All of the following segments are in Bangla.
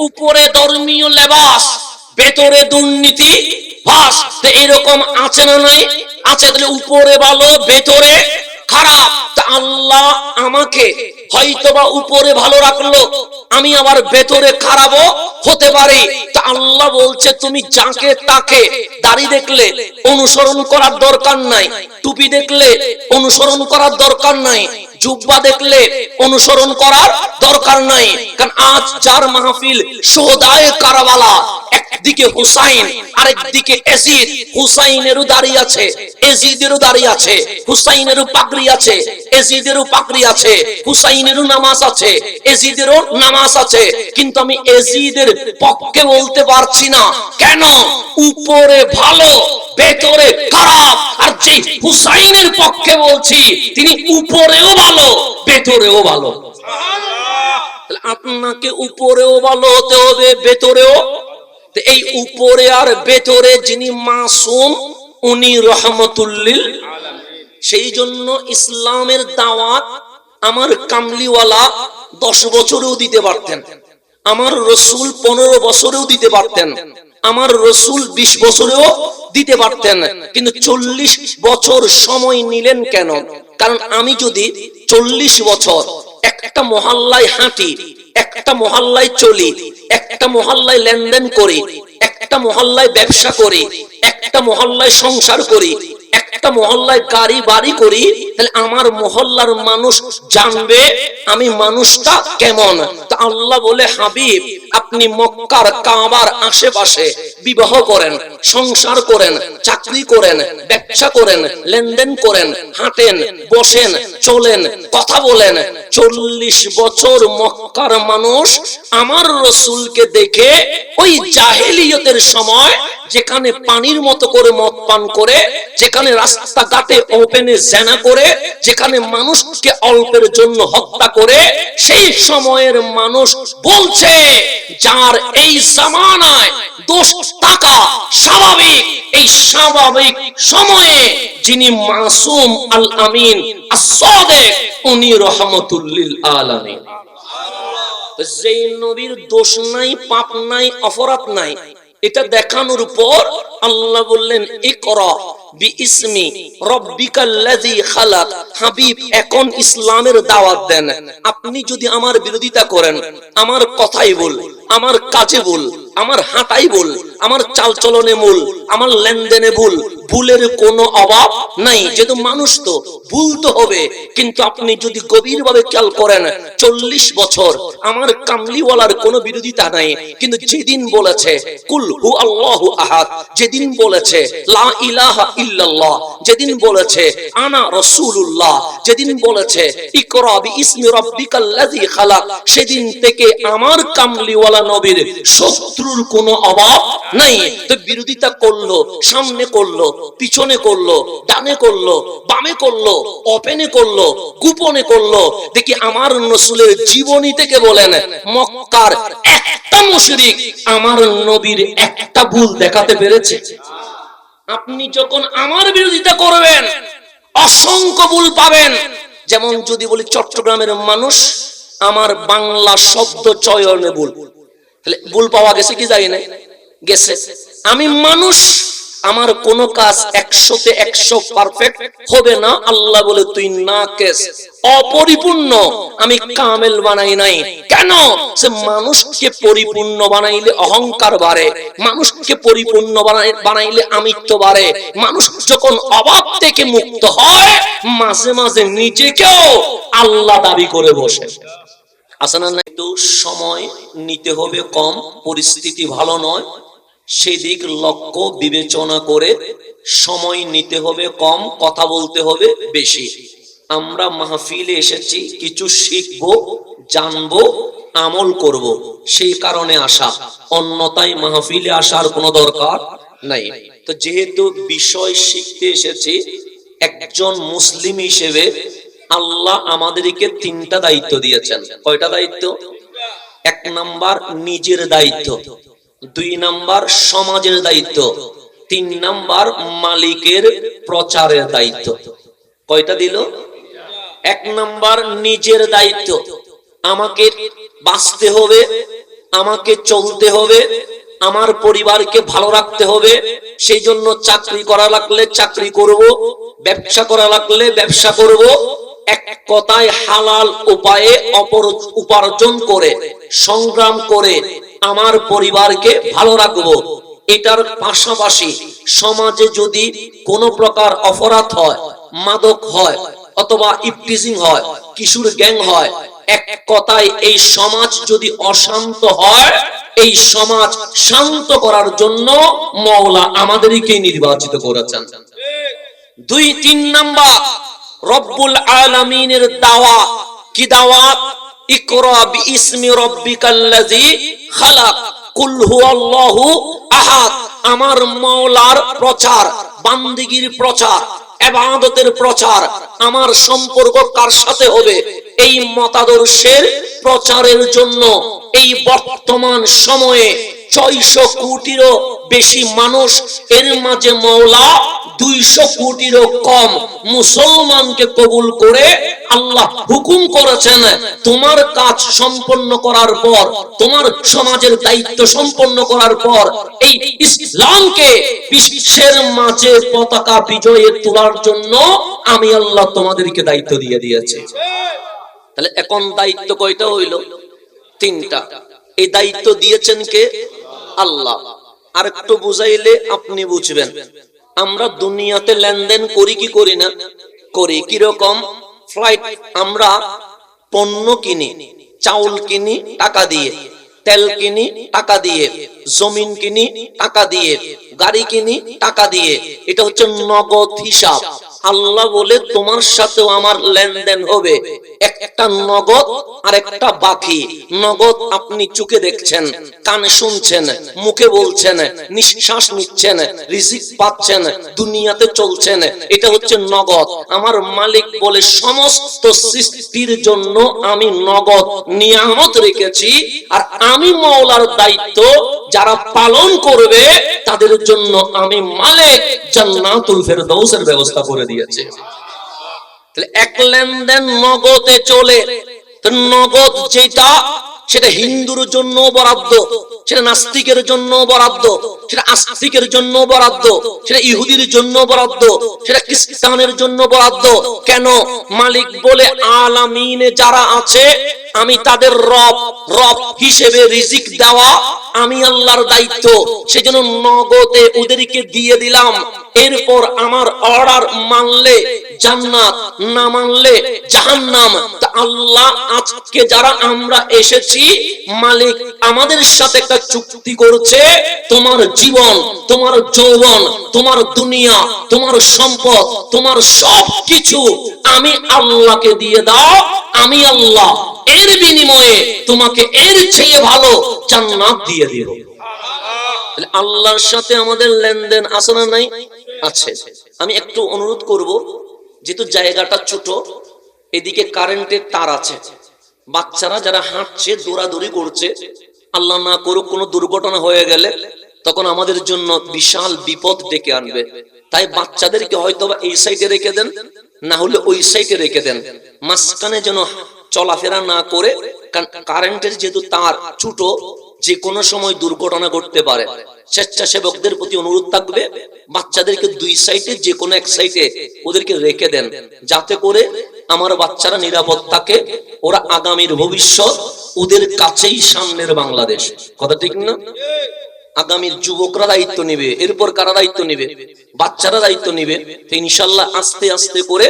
উপরে ধর্মীয় লেবাস, ভেতরে দুর্নীতি ভাস। তো এরকম আছে না নাই? আছে। তাহলে উপরে ভালো ভেতরে খারাপ। তা আল্লাহ আমাকে হয়তোবা উপরে ভালো রাখলো, আমি আবার ভেতরে খারাপও হতে পারি। তা আল্লাহ বলছে তুমি যাকে তাকে দাড়ি দেখলে অনুসরণ করার দরকার নাই, টুপি দেখলে অনুসরণ করার দরকার নাই, জুব্বা দেখলে অনুসরণ করার দরকার নাই। কারণ আজ যার মাহফিল সোহদায়ে কারবালা, একদিকে হুসাইন আরেকদিকে এজিদ, হুসাইনেরও দাড়ি আছে, এজিদেরও দাড়ি আছে, হুসাইনেরও পাগড়ি আছে, এজিদেরও পাগড়ি আছে, হুসাইনেরও নামাজ আছে, এজিদেরও নামাজ আছে। কিন্তু আমি এজিদের পক্ষে বলতে পারছি না। কেন? উপরে ভালো ভেতরে খারাপ। আর যে হুসাইনের পক্ষে বলছি তিনি উপরেও ভালো ভেতরেও ভালো। আপনাকে উপরেও ভালো হতে হবে ভেতরেও। এই উপরে আর ভেতরে যিনি মাসুম উনি রহমতুল লিল আলামিন। সেই জন্য ইসলামের দাওয়াত আমার কামলিওয়ালা 10 বছরেও দিতে পারতেন, আমার রসুল 15 বছরেও দিতে পারতেন, আমার রসুল 20 বছরেও দিতে পারতেন। কিন্তু 40 বছর সময় নিলেন কেন? কারণ আমি যদি 40 বছর একটা মহল্লায় হাঁটি, একটা মহল্লায় চলি, একটা মহল্লায় লেনদেন করি, একটা মহল্লায় ব্যবসা করি, একটা মহল্লায় সংসার করি, একটা মহল্লায় গাড়ি বাড়ি করি, তাহলে আমার মহল্লার মানুষ জানবে আমি মানুষটা কেমন। তা আল্লাহ বলে হাবিব আপনি মক্কার কাবার আশেপাশে বিবাহ করেন, সংসার করেন, চাকরি করেন, ব্যবসা করেন, লেনদেন করেন, হাঁটেন, বসেন, চলেন, কথা বলেন। 40 বছর মক্কার মানুষ আমার রসুলকে দেখে ওই জাহেলিয়তের সময় যেখানে পানির মতো করে মদ পান করে, যেখানে রাস্তাঘাটে ওপেনে জেনা করে, যেখানে মানুষকে অল্পের জন্য হত্যা করে, সেই সময়ের মানুষ বলছে যার এই জামানায় দোষ টাকা স্বাভাবিক, এই স্বাভাবিক সময়ে যিনি মাসুম আল আমিন as-সাদিক উনি রহমতুল লিল আলামিন। যেই নবীর দোষ নাই, পাপ নাই, অপরাধ নাই, এটা দেখানোর পর আল্লাহ বললেন ইকরা বিইসমি রাব্বিকাল্লাযী খালাক। হাবিব এখন ইসলামের দাওয়াত দেন। আপনি যদি আমার বিরোধিতা করেন, আমার কথাই বল, আমার কাজে বল, আমার হাঁটাই বল, আমার চালচলনে বল, আমার লেনদেনে বল, ভুলের কোনো অভাব নাই। যেহেতু মানুষ তো ভুল তো হবে। কিন্তু আপনি যদি গভীরভাবে খেয়াল করেন 40 বছর আমার কামলিওয়ালার কোনো বিরোধিতা নাই। কিন্তু যেদিন বলেছে কুল হু আল্লাহু আহাদ, যেদিন বলেছে লা ইলাহা ইল্লাল্লাহ, যেদিন বলেছে আনা রাসূলুল্লাহ, যেদিন বলেছে ইকরা বিইসমি রাব্বিকাল্লাযী খালাক, সেদিন থেকে আমার কামলিওয়ালা নবীর শত্রুর কোনো অভাব নাই। তো বিরোধিতা করলো, সামনে করলো, পিছনে করলো, ডানে করলো, বামে করলো, ওপেনে করলো, গোপনে করলো, দেখি আমার রাসূলের জীবনী থেকে বলেন মক্কার একটা মুশরিক আমার নবীর একটা ভুল দেখাতে পেরেছে? আপনি যখন আমার বিরোধিতা করবেন অসংখ্য ভুল পাবেন। যেমন যদি বলি চট্টগ্রামের মানুষ আমার বাংলা শব্দ চয়নে ভুল, তাহলে ভুল পাওয়া গেছে কি যায় না? গেছে। আমি মানুষ, আমার কোন কাজ 100-তে 100 পারফেক্ট হবে না। আল্লাহ বলে তুই নাকিস, অপরিপূর্ণ, আমি কামেল বানাই নাই। কেন? সে মানুষকে পরিপূর্ণ বানাইলে অহংকার বাড়ে, মানুষকে পরিপূর্ণ বানাইলে আমিত্ব বাড়ে। মানুষ যখন অভাব থেকে মুক্ত হয় মাঝে মাঝে নিজেকেও আল্লাহ দাবি করে বসে। আসলে না, একটু সময় নিতে হবে কম, পরিস্থিতি ভালো নয়, সেদিক লক্ষ্য বিবেচনা করে সময় নিতে হবে কম, কথা বলতে হবে বেশি। আমরা মাহফিলে এসেছি কিছু শিখবো, জানবো, আমল করব, সেই কারণে আসা, অন্যথায় মাহফিলে আসার কোনো দরকার নাই। তো যেহেতু বিষয় শিখতে এসেছি, একজন মুসলিম হিসেবে আল্লাহ আমাদেরকে 3টা দায়িত্ব দিয়েছেন। কয়টা দায়িত্ব? 1 নাম্বার নিজের দায়িত্ব, 2 নাম্বার সমাজের দায়িত্ব, 3 নাম্বার মালিকের প্রচারের দায়িত্ব। কয়টা দিল? 1 নাম্বার নিজের দায়িত্ব, আমাকে বাঁচতে হবে, আমাকে চলতে হবে, আমার পরিবারকে ভালো রাখতে হবে, সেই জন্য চাকরি করা লাগলে চাকরি করব, ব্যবসা করা লাগলে ব্যবসা করব। এক কথায় হালাল উপায়ে উপার্জন করে সংগ্রাম করে আমার পরিবারকে ভালো রাখবো। এটার পাশাপাশি সমাজে যদি কোনো প্রকার অপরাধ হয়, মাদক হয়, অথবা ইফটিজিং হয়, কিশোর গ্যাং হয়, এক কথায় এই সমাজ যদি অশান্ত হয়, এই সমাজ শান্ত করার জন্য মওলা আমাদেরকে নির্বাচিত করেছেন। 2-3 নাম্বার, রব্বুল আলামিনের দাওয়াত। কি দাওয়াত? ইকরা বিইসমি রাব্বিকাল্লাযী খালাক, কুল হুয়াল্লাহু আহাদ। আমার মাওলার প্রচার, বান্দিগির প্রচার, ইবাদতের প্রচার। আমার সম্পর্ক কার সাথে হবে? এই মতাদর্শের প্রচারের জন্য এই বর্তমান সময়ে 600 কোটিরও বেশি মানুষ, এর মাঝে মাওলা 200 কোটিরও কম মুসলমানকে কবুল করে আল্লাহ হুকুম করেছেন, তোমার কাজ সম্পন্ন করার পর, তোমার সমাজের দায়িত্ব সম্পন্ন করার পর এই ইসলামকে বিশ্বের মাঝে পতাকা বিজয়ে তোলার জন্য আমি আল্লাহ তোমাদেরকে দায়িত্ব দিয়ে দিয়েছি। তাহলে এখন দায়িত্ব কয়টা হইল? 3টা। এই দায়িত্ব দিয়েছেন কে? আল্লাহ। আর একটু বুঝাইলে আপনি বুঝবেন। আমরা দুনিয়াতে লেনদেন করি কি করি না? করি। কিরকম? ফ্লাইট, আমরা পণ্য কিনি, চাউল কিনি টাকা দিয়ে, তেল কিনি টাকা দিয়ে, জমিন কিনি টাকা দিয়ে, গাড়ি কিনি টাকা দিয়ে। এটা হচ্ছে নগদ হিসাব। আল্লাহ বলে তোমার সাথেও আমার লেনদেন হবে, একটা নগদ আর একটা বাকি। নগদ আপনি চোখে দেখছেন, কানে শুনছেন, মুখে বলছেন, নিঃশ্বাস নিচ্ছেন, রিজিক পাচ্ছেন, দুনিয়াতে চলছেন, এটা হচ্ছে নগদ। আমার মালিক বলে সমস্ত সৃষ্টির জন্য আমি নগদ নিয়ামত রেখেছি, আর আমি মাওলার দায়িত্ব যারা পালন করবে তাদের জন্য আমি মালিক জান্নাতুল ফেরদাউসের ব্যবস্থা করে দিয়েছি। তাহলে এক লেনদেন নগদে চলে। নগদ যেটা, সেটা হিন্দুর জন্য বরাদ্দ, সেটা নাস্তিকের জন্য বরাদ্দ, সেটা আস্তিকের জন্য বরাদ্দ, সেটা ইহুদির জন্য বরাদ্দ, সেটা খ্রিস্টানের জন্য বরাদ্দ। কেন? মালিক বলে আলামিনে যারা আছে আমি তাদের রব, রব হিসেবে রিজিক দেওয়া আমি আল্লাহর দায়িত্ব। সেজন্য নগদে ওদেরকে দিয়ে দিলাম। এরপর আমার অর্ডার মানলে জান্নাত, না মানলে জাহান্নাম। তা আল্লাহ আজকে যারা আমরা এসেছি, মালিক আমাদের সাথে একটা চুক্তি করছে, তোমার জীবন, তোমার যৌবন, তোমার দুনিয়া, তোমার সম্পদ, তোমার সবকিছু আমি আল্লাহকে দিয়ে দাও। আমি আল্লাহ এর বিনিময়ে তোমাকে এর চেয়ে ভালো জান্নাত দিয়ে দেব। আল্লাহর সাথে আমাদের লেনদেন আছে না নাই? আছে। আমি একটু অনুরোধ করব, যেহেতু জায়গাটা ছোট, এদিকে কারেন্টের তার আছে, বাচ্চারা যারা হাঁটছে, দৌড়াদৌড়ি করছে, আল্লাহ না করুক কোনো দুর্ঘটনা হয়ে গেলে তখন আমাদের জন্য বিশাল বিপদ ডেকে আনবে। তাই বাচ্চাদেরকে হয়তো এই সাইডে রেখে দেন, না হলে ওই সাইডে রেখে দেন, মাঝখানে যেন চলাফেরা না করে। কারণ কারেন্টের যেহেতু তার ছোট, যে কোনো সময় দুর্ঘটনা ঘটতে পারে। স্বেচ্ছাসেবকদের প্রতি অনুরোধ থাকবে, বাচ্চাদেরকে 2 সাইডে যে কোনো এক সাইডে ওদেরকে রেখে দেন, যাতে করে আমার বাচ্চারা নিরাপদ থাকে। ওরা আগামীর ভবিষ্যৎ, ওদের কাছেই সামনের বাংলাদেশ। কথা ঠিক না? আগামীর যুবকরা দায়িত্ব নেবে, এরপর কারা দায়িত্ব নেবে? বাচ্চারা দায়িত্ব নেবে। ইনশাআল্লাহ আস্তে আস্তে করে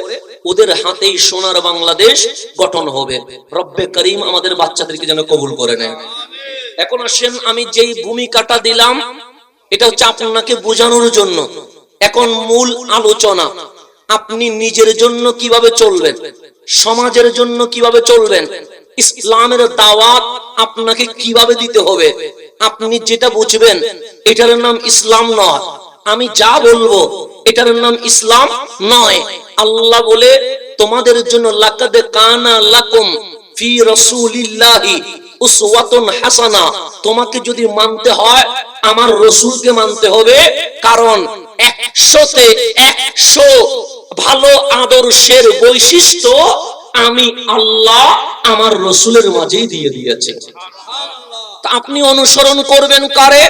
ওদের হাতেই সোনার বাংলাদেশ গঠন হবে। রব্বে করিম আমাদের বাচ্চাদেরকে যেন কবুল করে নেয়। এখন আসেন, আমি যেই ভূমিকাটা দিলাম এটা হচ্ছে আপনাকে বোঝানোর জন্য। এখন মূল আলোচনা, আপনি নিজের জন্য কিভাবে চলবেন, সমাজের জন্য কিভাবে চলবেন, ইসলামের দাওয়াত আপনাকে কিভাবে দিতে হবে, আপনি যেটা বুঝবেন এটার নাম ইসলাম নয়। আমি যা বলবো এটার নাম ইসলাম নয়। আল্লাহ বলে তোমাদের জন্য লাকাদ কানা লাকুম ফি রাসূলিল্লাহি উসওয়াতুন হাসানা। তোমাকে যদি মানতে হয় আমার রাসূলকে মানতে হবে, কারণ 100তে 100 ভালো আদর্শের বৈশিষ্ট্য আমি আল্লাহ আমার রাসূলের মাঝেই দিয়ে দিয়েছি। তা আপনি অনুসরণ করবেন কারে?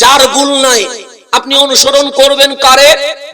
যার ভুল নাই। আপনি অনুসরণ করবেন কারে?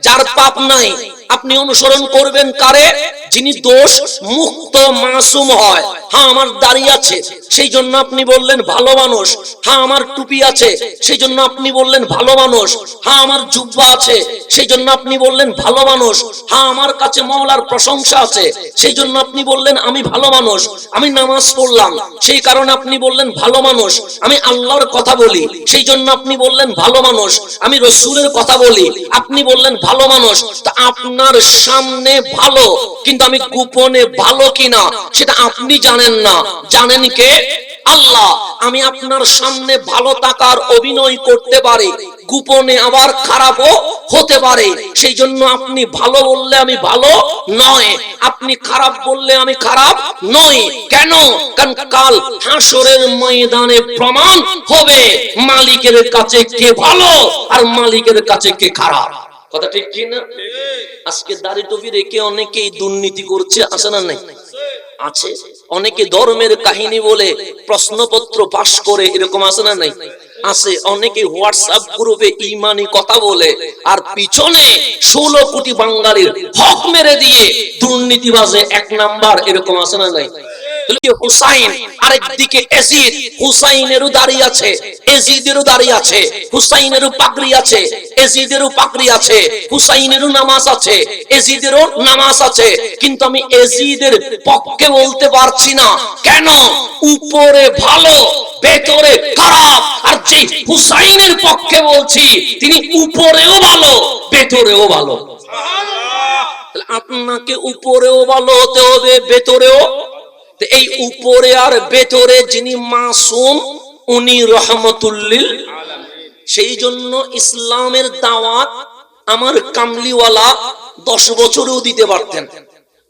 যার পাপ নাই। আপনি অনুসরণ করবেন কারে? যিনি দোষ মুক্ত মাসুম হয়। হ্যাঁ, আমার দাড়ি আছে সেই জন্য আপনি বললেন ভালো মানুষ। হ্যাঁ, আমার টুপি আছে সেই জন্য আপনি বললেন ভালো মানুষ। হ্যাঁ, আমার জুব্বা আছে সেই জন্য আপনি বললেন ভালো মানুষ। হ্যাঁ, আমার কাছে মওলার প্রশংসা আছে সেই জন্য আপনি বললেন আমি ভালো মানুষ। আমি নামাজ পড়লাম সেই কারণে আপনি বললেন ভালো মানুষ। আমি আল্লাহর কথা বলি সেই জন্য আপনি বললেন ভালো মানুষ। আমি রসুলের কথা বলি আপনি বললেন ভালো মানুষ। তা আপনার সামনে ভালো, কিন্তু আমি গোপনে ভালো কিনা সেটা আপনি জানেন না, জানেন কে? আল্লাহ। আমি আপনার সামনে ভালো থাকার অভিনয় করতে পারি, গোপনে আবার খারাপও হতে পারে। সেই জন্য আপনি ভালো বললে আমি ভালো নয়, আপনি খারাপ বললে আমি খারাপ নই। কেন? কারণ কাল হাসরের ময়দানে প্রমাণ হবে মালিকের কাছে কে ভালো আর মালিকের কাছে কে খারাপ। কথা ঠিক কি না? আজকে দাড়ি টুপি রেখে অনেকেই দুর্নীতি করছে, আছে না নাই? আছে। অনেকে ধর্মের কাহিনী বলে প্রশ্নপত্র পাশ করে, এরকম আছে না নাই? আছে। অনেকে হোয়াটসঅ্যাপ গ্রুপে ইমানি কথা বলে আর পিছনে 16 কোটি বাঙালির হক মেরে দিয়ে দুর্নীতিবাজে এক নাম্বার, এরকম আছে না নাই? হুসাইন আরেকদিকে এজিদ, হুসাইনেরও দাড়ি আছে, এজিদেরও দাড়ি আছে, হুসাইনেরও পাগড়ি আছে, এজিদেরও পাগড়ি আছে, হুসাইনেরও নামাজ আছে, এজিদেরও নামাজ আছে। কিন্তু আমি এজিদের পক্ষে বলতে পারছি না। কেন? উপরে ভালো ভেতরে খারাপ। আর যে হুসাইনের পক্ষে বলছি তিনি উপরেও ভালো ভেতরেও ভালো। আপনাকে উপরেও ভালো হতে হবে ভেতরেও। এই উপরে আর ভেতরে যিনি মাসুম উনি রহমতুল লিল আলামিন। সেই জন্য ইসলামের দাওয়াত আমার কামলিওয়ালা 10 বছরেও দিতে পারতেন,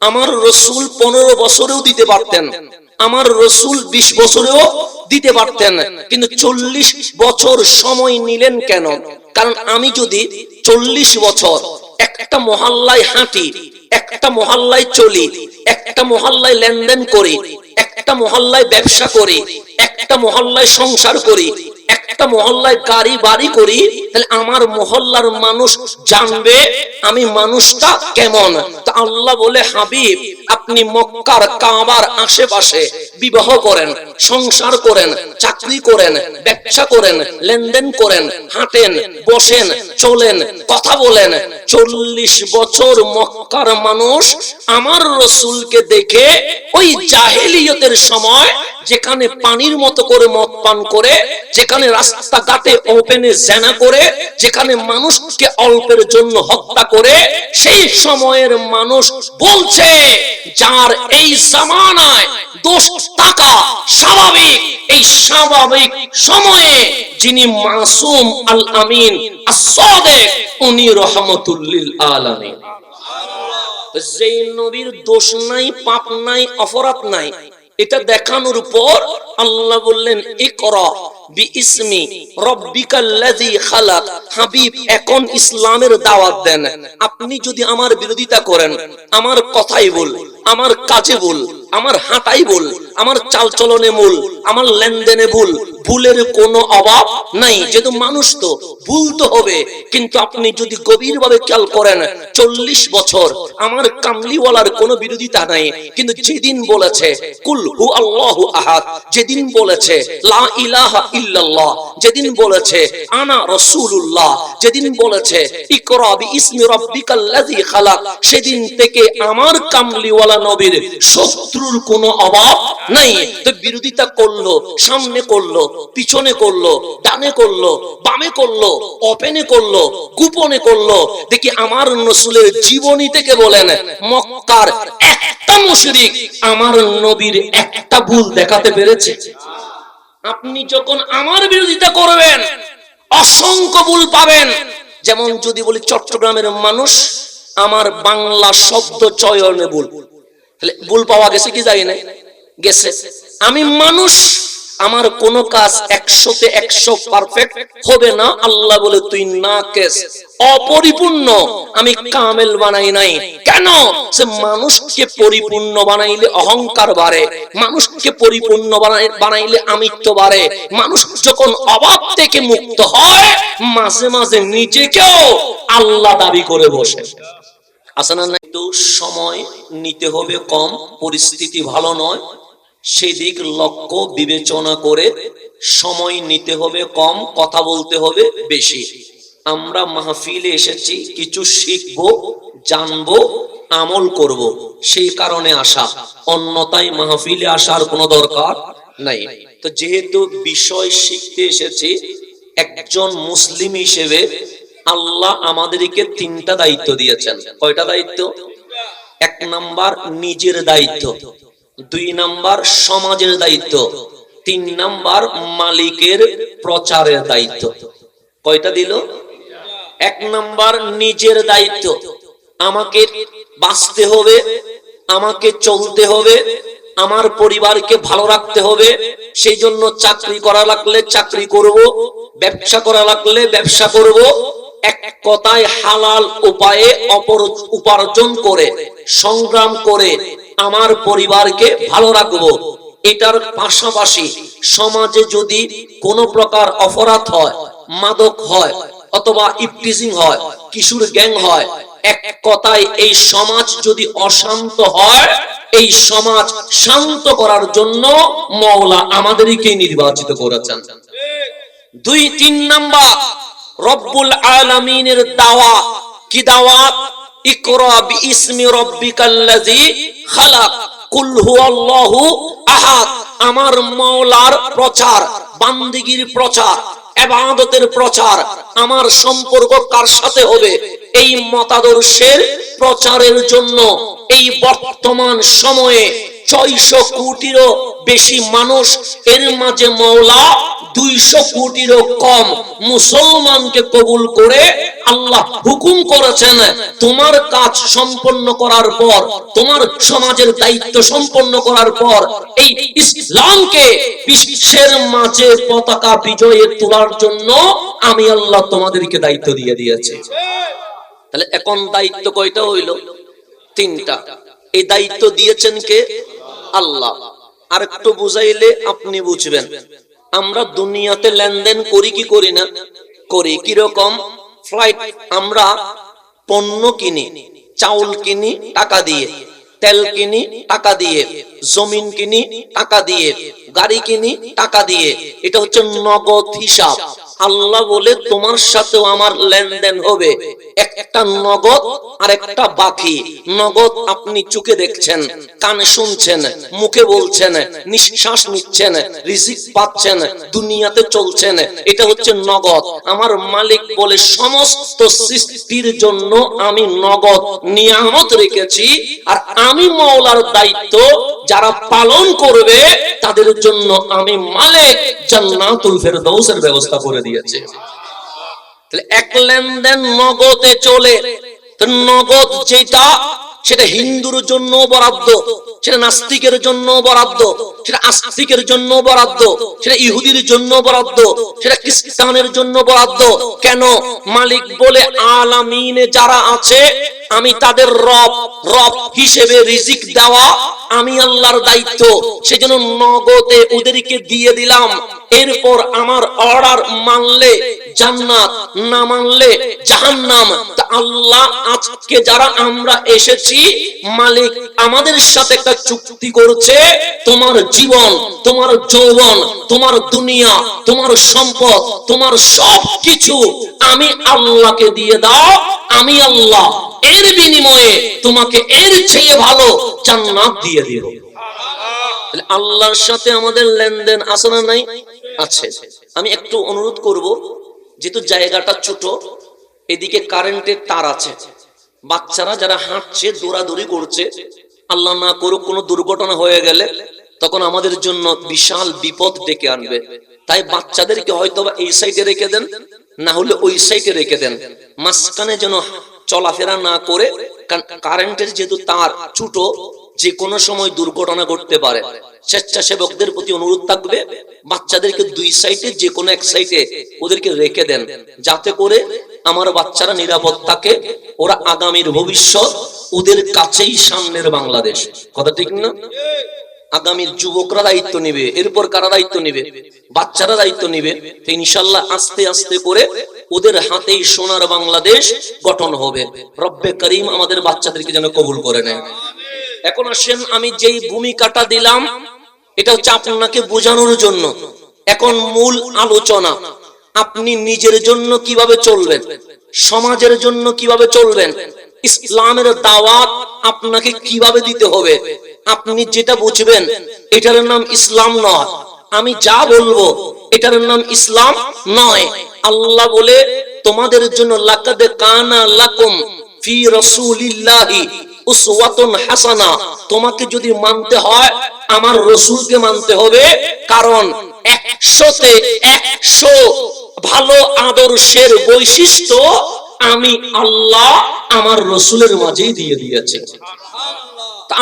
আমার রসুল 15 বছরেও দিতে পারতেন, আমার রসুল 20 বছরেও দিতে পারতেন। কিন্তু 40 বছর সময় নিলেন কেন? কারণ আমি যদি 40 বছর একটা মহল্লায় হাঁটি, একটা মহল্লায় চলি, একটা মহল্লায় লেনদেন করি, একটা মহল্লায় ব্যবসা করি, একটা মহল্লায় সংসার করি, একটা মহল্লায় গাড়ি বাড়ি করি, তাহলে আমার মহল্লার মানুষ জানবে আমি মানুষটা কেমন। তা আল্লাহ বলে, হাবিব আপনি মক্কার কাবার আশেপাশে বিবাহ করেন, সংসার করেন, চাকরি করেন, ব্যবসা করেন, লেনদেন করেন, হাঁটেন, বসেন, চলেন, কথা বলেন। 40 বছর মক্কার মানুষ আমার রসুলকে দেখে ওই জাহেলিয়তের সময় যেখানে পানির মতো করে মদ পান করে, যেখানে রাস্তাঘাটে ওপেনে জেনা করে, যেখানে মানুষকে অল্পের জন্য হত্যা করে, সেই সময়ের মানুষ বলছে যার এই জামানায় দোষ টাকা স্বাভাবিক, এই স্বাভাবিক সময়ে যিনি মাসুম আল আমিন as-সাদিক উনি রহমতুল লিল আলামিন। যেই নবীর দোষ নাই, পাপ নাই, অপরাধ নাই, এটা দেখানোর পর আল্লাহ বললেন ইকরা বিইসমি রাব্বিকাল্লাযী খালাক। হাবিব এখন ইসলামের দাওয়াত দেন। আপনি যদি আমার বিরোধিতা করেন, আমার কথাই বল, আমার কাজে বল, আমার হাঁটাই বল, আমার চালচলনে বল, আমার লেনদেনে বল, ভুলের কোনো অভাব নাই। যেহেতু মানুষ তো ভুল তো হবে। কিন্তু আপনি যদি গভীরভাবে খেয়াল করেন, 40 বছর আমার কামলিওয়ালার কোনো বিরোধিতা নাই। কিন্তু যেদিন বলেছে কুল হু আল্লাহু আহাদ, যেদিন বলেছে লা ইলাহা ইল্লাল্লাহ, যেদিন বলেছে আনা রাসূলুল্লাহ, যেদিন বলেছে ইকরা বিইসমি রাব্বিকাল্লাযী খালাক, সেদিন থেকে আমার কামলিওয়ালা নবীর শত্রুর কোনো অভাব নাই। তো বিরোধিতা করলো, সামনে করলো, পিছনে করলো, ডানে করলো, বামে করলো, ওপেনে করলো, গোপনে করলো, দেখি আমার রাসূলের জীবনী থেকে বলেন মক্কার একটা মুশরিক আমার নবীর একটা ভুল দেখাতে পেরেছে? আপনি যখন আমার বিরোধিতা করবেন অসংখ্য ভুল পাবেন। যেমন যদি বলি চট্টগ্রামের মানুষ আমার বাংলা শব্দ চয়নে ভুল, তাহলে ভুল পাওয়া গেছে কি যায় না? গেছে। আমি মানুষ আমার কোন কাজ 100-তে 100 পারফেক্ট হবে না। আল্লাহ বলে তুই নাকিস, অপরিপূর্ণ, আমি কামেল বানাই নাই। কেন? সে মানুষকে পরিপূর্ণ বানাইলে অহংকার বাড়ে, মানুষকে পরিপূর্ণ বানাইলে আমিত্ব বাড়ে। মানুষ যখন অভাব থেকে মুক্ত হয়, মাঝে মাঝে নিজেকেও আল্লাহ দাবি করে বসে। আসলে না, একটু সময় নিতে হবে কম, পরিস্থিতি ভালো নয়, সেদিক লক্ষ্য বিবেচনা করে সময় নিতে হবে কম, কথা বলতে হবে বেশি। আমরা মাহফিলে এসেছি কিছু শিখবো, জানবো, আমল করব, সেই কারণে আসা, অন্যথায় মাহফিলে আসার কোনো দরকার নাই। তো যেহেতু বিষয় শিখতে এসেছি, একজন মুসলিম হিসেবে আল্লাহ আমাদেরকে 3টা দায়িত্ব দিয়েছেন। কয়টা দায়িত্ব? 1 নাম্বার নিজের দায়িত্ব, 2 নাম্বার সমাজের দায়িত্ব, 3 নাম্বার মালিকের প্রচারের দায়িত্ব। কয়টা দিল? 1 নাম্বার নিজের দায়িত্ব, আমাকে বাঁচতে হবে, আমাকে চলতে হবে, আমার পরিবারকে ভালো রাখতে হবে, সেই জন্য চাকরি করা লাগলে চাকরি করব, ব্যবসা করা লাগলে ব্যবসা করব, এক কথায় হালাল উপায়ে উপার্জন করে সংগ্রাম করে আমার পরিবারকে ভালো রাখবো। এটার পাশাপাশি সমাজে যদি কোনো প্রকার অপরাধ হয়, মাদক হয়, অথবা ইফটিজিং হয়, কিশোর গ্যাং হয়, এক কথায় এই সমাজ যদি অশান্ত হয়, এই সমাজ শান্ত করার জন্য মওলা আমাদেরকে নির্বাচিত করেছেন। 2-3 নাম্বার রব্বুল আলামিনের দাওয়াত। কি দাওয়াত? ইকরা বিইসমি রাব্বিকাল্লাযী খালাক, কুল হুয়াল্লাহু আহাদ। আমার মাওলার প্রচার, বান্দিগির প্রচার, ইবাদতের প্রচার। আমার সম্পর্ক কার সাথে হবে? এই মতাদর্শের প্রচারের জন্য এই বর্তমান সময়ে 600 কোটিরও বেশি মানুষ, এর মাঝে মওলা 200 কোটিরও কম মুসলমানকে কবুল করে আল্লাহ হুকুম করেছেন, তোমার কাজ সম্পন্ন করার পর, তোমার সমাজের দায়িত্ব সম্পন্ন করার পর এই ইসলামকে বিশ্বের মাঝে পতাকা বিজয়ে তোলার জন্য আমি আল্লাহ তোমাদেরকে দায়িত্ব দিয়ে দিয়েছি। তাহলে এখন দায়িত্ব কয়টা হইল? 3টা। এই দায়িত্ব দিয়েছেন কে? আল্লাহ। আর একটু বুঝাইলে আপনি বুঝবেন। আমরা দুনিয়াতে লেনদেন করি কি করি না? করি। কিরকম? ফ্লাইট, আমরা পণ্য কিনি, চাউল কিনি টাকা দিয়ে, তেল কিনি টাকা দিয়ে, জমিন কিনি টাকা দিয়ে, গাড়ি কিনি টাকা দিয়ে। এটা হচ্ছে নগদ হিসাব। আল্লাহ বলে তোমার সাথেও আমার লেনদেন হবে, একটা নগদ আর একটা বাকি। নগদ আপনি চোখে দেখছেন, কানে শুনছেন, মুখে বলছেন, নিঃশ্বাস নিচ্ছেন, রিজিক পাচ্ছেন, দুনিয়াতে চলছেন, এটা হচ্ছে নগদ। আমার মালিক বলে সমস্ত সৃষ্টির জন্য আমি নগদ নিয়ামত রেখেছি, আর আমি মাওলার দায়িত্ব যারা পালন করবে তাদের জন্য আমি মালিক জান্নাতুল ফেরদাউসের ব্যবস্থা করে দিয়েছি। তাহলে এক লেনদেন নগদে চলে। নগদ যেটা, সেটা হিন্দুর জন্য বরাদ্দ, সেটা নাস্তিকের জন্য বরাদ্দ, সেটা আস্তিকের জন্য বরাদ্দ, সেটা ইহুদির জন্য বরাদ্দ, সেটা খ্রিস্টানের জন্য বরাদ্দ। কেন? মালিক বলে আলামিনে যারা আছে আমি তাদের রব, রব হিসেবে রিজিক দেওয়া আমি আল্লাহর দায়িত্ব। সেজন্য নগদে ওদেরকে দিয়ে দিলাম। এরপর আমার অর্ডার মানলে জান্নাত, না মানলে জাহান্নাম। তা আল্লাহ আজকে যারা আমরা এসেছি, মালিক আমাদের সাথে একটা চুক্তি করছে, তোমার জীবন, তোমার যৌবন, তোমার দুনিয়া, তোমার সম্পদ, তোমার সবকিছু আমি আল্লাহকে দিয়ে দাও। আমি আল্লাহ এর বিনিময়ে তোমাকে এর চেয়ে ভালো জান্নাত দিয়ে দেব। আল্লাহর সাথে আমাদের লেনদেন আছে না নাই? আছে। আমি একটু অনুরোধ করব, যেহেতু জায়গাটা ছোট, এদিকে কারেন্টের তার আছে, বাচ্চারা যারা হাঁটছে, দৌড়াদৌড়ি করছে, আল্লাহ না করুক কোনো দুর্ঘটনা হয়ে গেলে তখন আমাদের জন্য বিশাল বিপদ ডেকে আনবে। তাই বাচ্চাদেরকে হয়তো এই সাইডে রেখে দেন, না হলে ওই সাইডে রেখে দেন, মাঝখানে যেন চলাফেরা না করে। কারণ কারেন্টের যেহেতু তার ছোট, যে কোনো সময় দুর্ঘটনা ঘটতে পারে। স্বেচ্ছাসেবকদের প্রতি অনুরোধ থাকবে, বাচ্চাদেরকে দুই সাইডে যে কোনো এক সাইডে ওদেরকে রেখে দেন, যাতে করে আমার বাচ্চারা নিরাপদ থাকে। ওরা আগামীর ভবিষ্যৎ, ওদের কাছেই সামনের বাংলাদেশ। কথা ঠিক না? আগামীর যুবকরা দায়িত্ব নেবে, এরপর কারা দায়িত্ব নেবে? বাচ্চারা দায়িত্ব নেবে। ইনশাআল্লাহ আস্তে আস্তে করে ওদের হাতেই সোনার বাংলাদেশ গঠন হবে। রব্বে করিম আমাদের বাচ্চাদেরকে যেন কবুল করে নেয়। এখন আসেন, আমি যেই ভূমিকাটা দিলাম এটা হচ্ছে আপনাকে বোঝানোর জন্য। এখন মূল আলোচনা, আপনি নিজের জন্য কিভাবে চলবেন, সমাজের জন্য কিভাবে চলবেন, ইসলামের দাওয়াত আপনাকে কিভাবে দিতে হবে, আপনি যেটা বুঝবেন এটার নাম ইসলাম নয়। আমি যা বলবো এটার নাম ইসলাম নয়। আল্লাহ বলে তোমাদের জন্য লাকাদ কানা লাকুম ফি রাসূলিল্লাহি উসওয়াতুন হাসানা, তোমাকে যদি মানতে হয় আমার রাসূলকে মানতে হবে, কারণ 100তে 100 ভালো আদর্শের বৈশিষ্ট্য আমি আল্লাহ আমার রাসূলের মাঝেই দিয়ে দিয়েছি।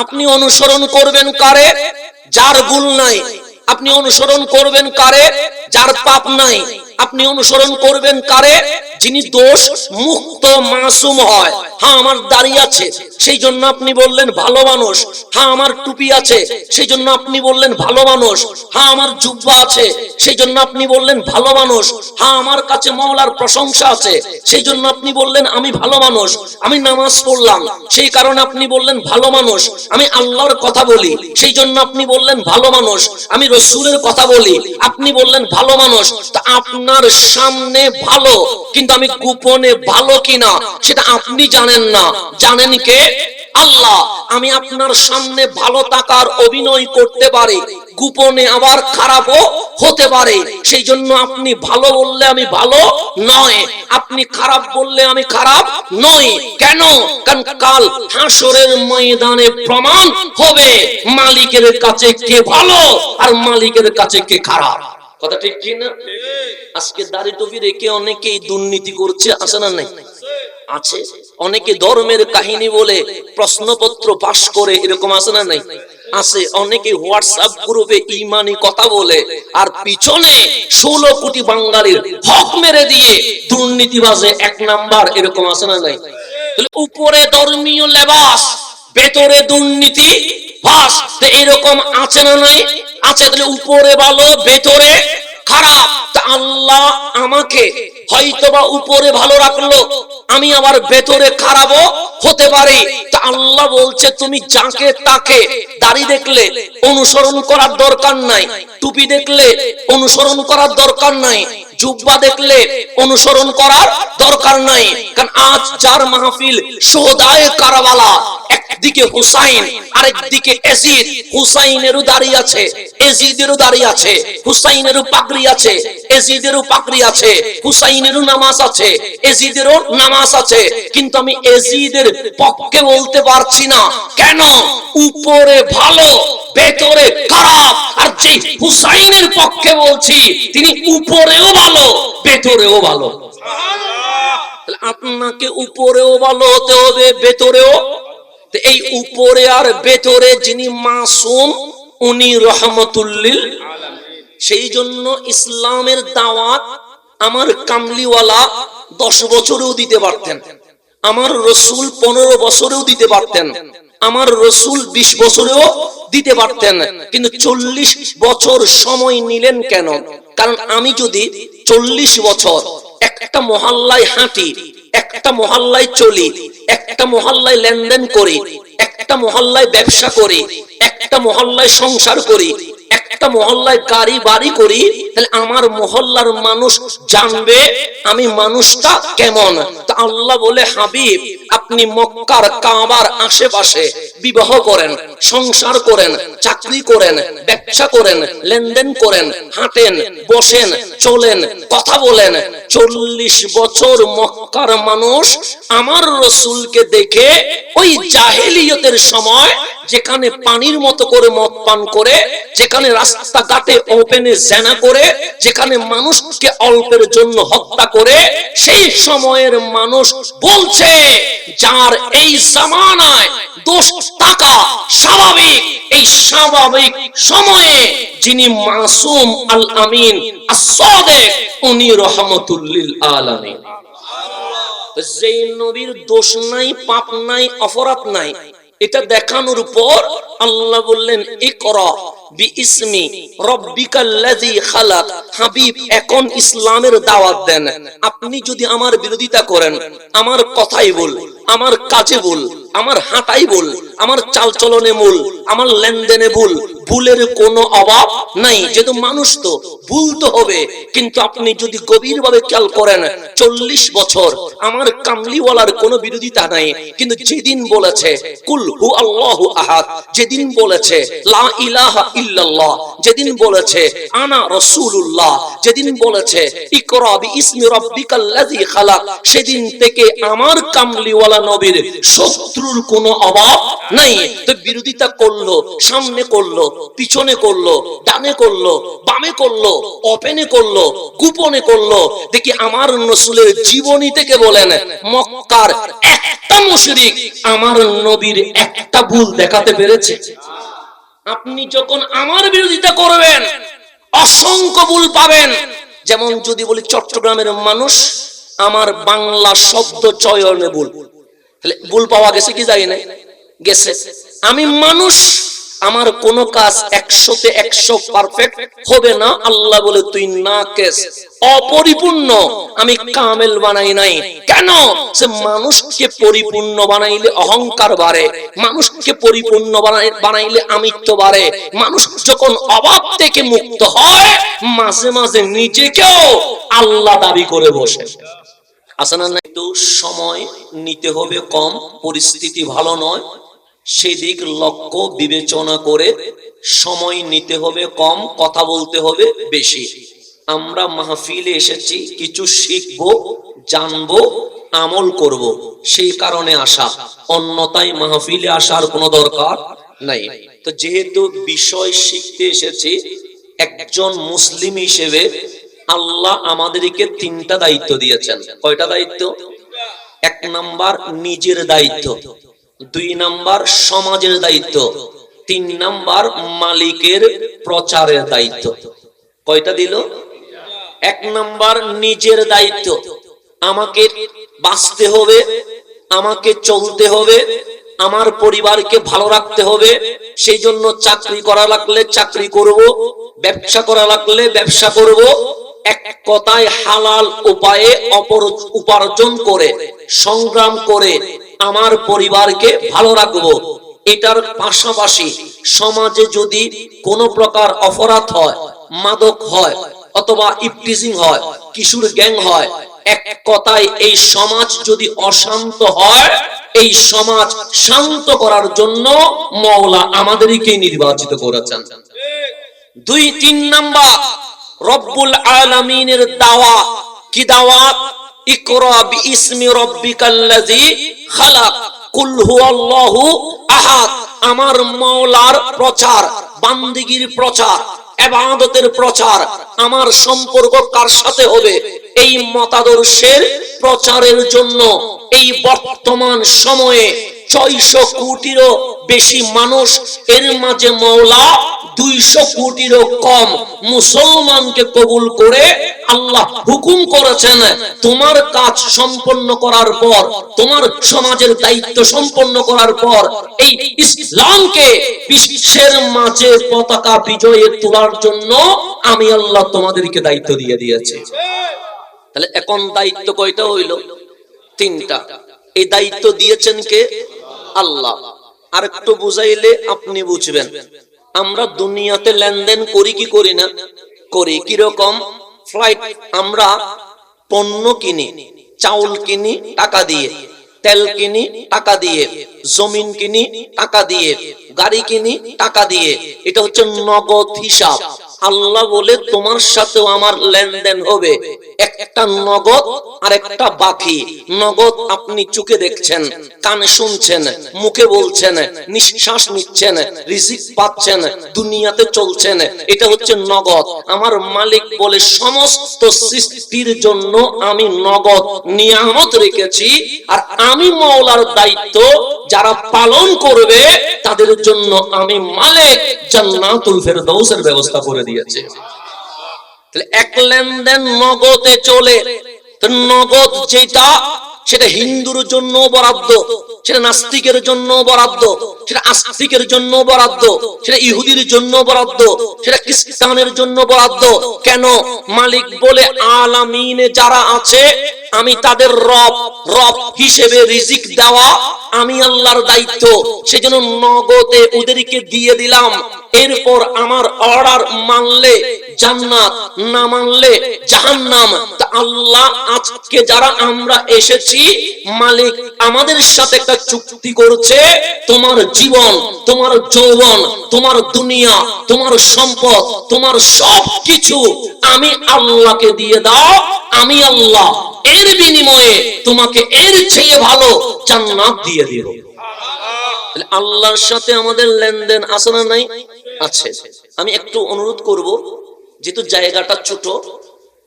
আপনি অনুসরণ করবেন কারে? যার ভুল নাই। আপনি অনুসরণ করবেন কারে? যার পাপ নাই। আপনি অনুসরণ করবেন কারে? যিনি দোষ মুক্ত মাসুম হয়। হ্যাঁ, আমার দাড়ি আছে সেই জন্য আপনি বললেন ভালো মানুষ। হ্যাঁ, আমার টুপি আছে সেই জন্য আপনি বললেন ভালো মানুষ। হ্যাঁ, আমার জুব্বা আছে সেই জন্য আপনি বললেন ভালো মানুষ। হ্যাঁ, আমার কাছে মাওলার প্রশংসা আছে সেই জন্য আপনি বললেন আমি ভালো মানুষ। আমি নামাজ পড়লাম সেই কারণে আপনি বললেন ভালো মানুষ। আমি আল্লাহর কথা বলি সেই জন্য আপনি বললেন ভালো মানুষ। আমি রাসূলের কথা বলি আপনি বললেন ভালো মানুষ। তা আপনার সামনে ভালো, কিন্তু আমি গোপনে ভালো কিনা সেটা আপনি জানেন না, জানেন কে? আল্লাহ। আমি আপনার সামনে ভালো থাকার অভিনয় করতে পারি, গোপনে আবার খারাপও হতে পারে। সেই জন্য আপনি ভালো বললে আমি ভালো নয়, আপনি খারাপ বললে আমি খারাপ নই। কেন? কারণ কাল হাসরের ময়দানে প্রমাণ হবে মালিকের কাছে কে ভালো আর মালিকের কাছে কে খারাপ। কথা ঠিক কি না? আজকে দাড়ি টুপি রেখে অনেকেই দুর্নীতি করছে, আছে না নাই? আছে। অনেকে ধর্মের কাহিনী বলে প্রশ্নপত্র পাশ করে, এরকম আছে না নাই? আছে। অনেকে হোয়াটসঅ্যাপ গ্রুপে ঈমানি কথা বলে আর পিছনে 16 কোটি বাঙালির হক মেরে দিয়ে দুর্নীতিবাজে 1 নাম্বার, এরকম আছে না নাই? তাহলে উপরে ধর্মীয় লেবাস, ভেতরে দুর্নীতি বাস, এরকম আছে না নাই? আছে। তাহলে উপরে ভালো ভেতরে খারাপ। তা আল্লাহ আমাকে হয়তোবা উপরে ভালো রাখলো, আমি আবার ভেতরে খারাপও হতে পারি। তা আল্লাহ বলছে তুমি যাকে তাকে দাড়ি দেখলে অনুসরণ করার দরকার নাই, টুপি দেখলে অনুসরণ করার দরকার নাই, জুব্বা দেখলে অনুসরণ করার দরকার নাই। কারণ আজ যার মাহফিল শোহদায়ে কারবালা, একদিকে হুসাইন আরেকদিকে এজিদ, হুসাইনেরও দাড়ি আছে এজিদেরও দাড়ি আছে, হুসাইনেরও পাগড়ি আছে এজিদেরও পাগড়ি আছে, হুসাইনেরও নামাজ আছে এজিদেরও নামাজ আছে। কিন্তু আমি এজিদের পক্ষে বলতে পারছি না। কেন? উপরে ভালো ভেতরে খারাপ। আর যে হুসাইনের পক্ষে বলছি তিনি উপরেও ভালো ভেতরেও ভালো। আপনাকে উপরেও ভালো হতে হবে ভেতরেও। এই উপরে আর ভেতরে যিনি মাসুম উনি রহমতুল লিল আলামিন। সেই জন্য ইসলামের দাওয়াত আমার কামলিওয়ালা 10 বছরেও দিতে পারতেন, আমার রাসূল 15 বছরেও দিতে পারতেন, আমার রাসূল 20 বছরেও দিতে পারতেন। কিন্তু 40 বছর সময় নিলেন কেন? কারণ আমি যদি 40 বছর একটা মহল্লায় হাঁটি, একটা মহল্লায় চলি, একটা মহল্লায় লেনদেন করি, একটা মহল্লায় ব্যবসা করি, একটা মহল্লায় সংসার করি, একটা মহল্লায় গাড়ি বাড়ি করি, তাহলে আমার মহল্লার মানুষ জানবে আমি মানুষটা কেমন। তা আল্লাহ বলে হাবিব আপনি মক্কার কাবার আশেপাশে বিবাহ করেন, সংসার করেন, চাকরি করেন, ব্যবসা করেন, লেনদেন করেন, হাঁটেন, বসেন, চলেন, কথা বলেন, 40 বছর মক্কার মানুষ আমার রাসূলকে দেখে ওই জাহেলিয়তের সময় যেখানে পানির মতো করে মদ পান করে, যেখানে রাস্তাঘাটে ওপেনে জিনা করে, যেখানে মানুষকে অল্পের জন্য হত্যা করে, সেই সময়ের মানুষ বলছে যার এই জামানায় দোষ থাকা স্বাভাবিক, এই স্বাভাবিক সময়ে যিনি মাসুম আল আমিন as-সাদিক উনি রাহমাতুল লিল আলামিন। যেই নবীর দোষ নাই, পাপ নাই, অপরাধ নাই, এটা দেখানোর পর আল্লাহ বললেন ইকরা বিইসমি রাব্বিকাল্লাযী খালাক। হাবিব এখন ইসলামের দাওয়াত দেন। আপনি যদি আমার বিরোধিতা করেন, আমার কথাই বল, আমার কাজে বল, আমার হাঁটাই বল, আমার চালচলনে বল, আমার লেনদেনে বল, ভুলের কোনো অভাব নাই। যেহেতু মানুষ তো ভুল তো হবে, কিন্তু আপনি যদি গভীরভাবে খেয়াল করেন 40 বছর আমার কামলিওয়ালার কোনো বিরোধিতা নাই, কিন্তু যেদিন বলেছে কুল হু আল্লাহু আহাদ, যেদিন বলেছে লা ইলাহা ইল্লাল্লাহ, যেদিন বলেছে আনা রাসূলুল্লাহ, যেদিন বলেছে ইকরা বিইসমি রাব্বিকাল্লাযী খালাক, সেদিন থেকে আমার কামলিওয়ালা নবীর শত্রুর কোনো অভাব নাই। তো বিরোধিতা করলো, সামনে করলো, পিছনে করলো, ডানে করলো, বামে করলো, ওপেনে করলো, গোপনে করলো, দেখি আমার রাসূলের জীবনী থেকে বলেন মক্কার একটা মুশরিক আমার নবীর একটা ভুল দেখাতে পেরেছে? আপনি যখন আমার বিরোধিতা করবেন অসংখ্য ভুল পাবেন। যেমন যদি বলি চট্টগ্রামের মানুষ আমার বাংলা শব্দ চয়নে ভুল, তাহলে ভুল পাওয়া গেছে কি যায় না? গেছে। আমি মানুষ, আমার কোন কাজ 100তে 100 পারফেক্ট হবে না। আল্লাহ বলে তুই নাকিস, অপরিপূর্ণ, আমি কামেল বানাই নাই। কেন? সে মানুষকে পরিপূর্ণ বানাইলে অহংকার বাড়ে, মানুষকে পরিপূর্ণ বানাইলে আমিত্ব বাড়ে। মানুষ যখন অভাব থেকে মুক্ত হয় মাঝে মাঝে নিজেকেও আল্লাহ দাবি করে বসে। আসলে না, একটু সময় নিতে হবে কম, পরিস্থিতি ভালো নয়, সেদিক লক্ষ্য বিবেচনা করে সময় নিতে হবে কম, কথা বলতে হবে বেশি। আমরা মাহফিলে এসেছি কিছু শিখবো, জানবো, আমল করব, সেই কারণে আসা, অন্যথায় মাহফিলে আসার কোনো দরকার নাই। তো যেহেতু বিষয় শিখতে এসেছি, একজন মুসলিম হিসেবে আল্লাহ আমাদেরকে 3টা দায়িত্ব দিয়েছেন। কয়টা দায়িত্ব? 1 নাম্বার নিজের দায়িত্ব, 2 নাম্বার সমাজের দায়িত্ব, 3 নাম্বার মালিকের প্রচারের দায়িত্ব। কয়টা দিল? 1 নাম্বার নিজের দায়িত্ব, আমাকে বাঁচতে হবে, আমাকে চলতে হবে, আমার পরিবারকে ভালো রাখতে হবে, সেই জন্য চাকরি করা লাগলে চাকরি করব, ব্যবসা করা লাগলে ব্যবসা করব, এক কথায় হালাল উপায়ে উপার্জন করে সংগ্রাম করে আমার পরিবারকে ভালো রাখবো। এটার পাশাপাশি সমাজে যদি কোনো প্রকার অপরাধ হয়, মাদক হয়, অথবা ইফটিজিং হয়, কিশোর গ্যাং হয়, এক কথায় এই সমাজ যদি অশান্ত হয়, এই সমাজ শান্ত করার জন্য মওলা আমাদেরকে নির্বাচিত করেছেন। 2-3 নাম্বার রব্বুল আলামিনের দাওয়াত। কি দাওয়াত? ইকরা বিইসমি রাব্বিকাল্লাযী খালাক, কুল হুয়াল্লাহু আহাদ। আমার মাওলার প্রচার, বান্দিগির প্রচার, ইবাদতের প্রচার। আমার সম্পর্ক কার সাথে হবে? এই মতাদর্শের প্রচারের জন্য এই বর্তমান সময়ে 600 কোটিরও বেশি মানুষ, এর মাঝে মওলা 200 কোটিরও কম মুসলমানকে কবুল করে আল্লাহ হুকুম করেছেন, তোমার কাজ সম্পন্ন করার পর, তোমার সমাজের দায়িত্ব সম্পন্ন করার পর এই ইসলামকে বিশ্বের মাঝে পতাকা বিজয়ে তোলার জন্য আমি আল্লাহ তোমাদেরকে দায়িত্ব দিয়ে দিয়েছি। তাহলে এখন দায়িত্ব কয়টা হইল? 3টা। এই দায়িত্ব দিয়েছেন কে? আল্লাহ। আর একটু বুঝাইলে আপনি বুঝবেন। আমরা দুনিয়াতে লেনদেন করি কি করি না? করি। কিরকম? ফ্লাইট, আমরা পণ্য কিনি, চাউল কিনি টাকা দিয়ে, তেল কিনি টাকা দিয়ে, জমিন কিনি টাকা দিয়ে, গাড়ি কিনি টাকা দিয়ে। এটা হচ্ছে নগদ হিসাব। আল্লাহ বলে তোমার সাথেও আমার লেনদেন হবে, একটা নগদ আর একটা বাকি। নগদ আপনি চোখে দেখছেন, কানে শুনছেন, মুখে বলছেন, নিঃশ্বাস নিচ্ছেন, রিজিক পাচ্ছেন, দুনিয়াতে চলছেন, এটা হচ্ছে নগদ। আমার মালিক বলে সমস্ত সৃষ্টির জন্য আমি নগদ নিয়ামত রেখেছি, আর আমি মাওলার দায়িত্ব যারা পালন করবে তাদের জন্য আমি মালিক জান্নাতুল ফেরদাউসের ব্যবস্থা করে দিয়েছি। তাহলে এক লেনদেন নগদে চলে। নগদ যেটা সেটা হিন্দুর জন্য বরাদ্দ, সেটা নাস্তিকের জন্য বরাদ্দ, সেটা আস্তিকের জন্য বরাদ্দ, সেটা ইহুদির জন্য বরাদ্দ, সেটা খ্রিস্টানের জন্য বরাদ্দ। কেন? মালিক বলে আলামিনে যারা আছে আমি তাদের রব, রব হিসেবে রিজিক দেওয়া আমি আল্লাহর দায়িত্ব, সেজন্য নগদে ওদেরকে দিয়ে দিলাম। এরপর আমার অর্ডার মানলে জান্নাত, না মানলে জাহান্নাম। তা আল্লাহ আজকে যারা আমরা এসেছি, মালিক আমাদের সাথে একটা চুক্তি করছে, তোমার জীবন, তোমার যৌবন, তোমার দুনিয়া, তোমার সম্পদ, তোমার সব কিছু আমি আল্লাহকে দিয়ে দাও, আমি আল্লাহ এর বিনিময়ে তোমাকে এর চেয়ে ভালো জান্নাত দিয়ে দেব। আল্লাহর সাথে আমাদের লেনদেন আছে না নাই? আছে। আমি একটু অনুরোধ করব, যেহেতু জায়গাটা ছোট,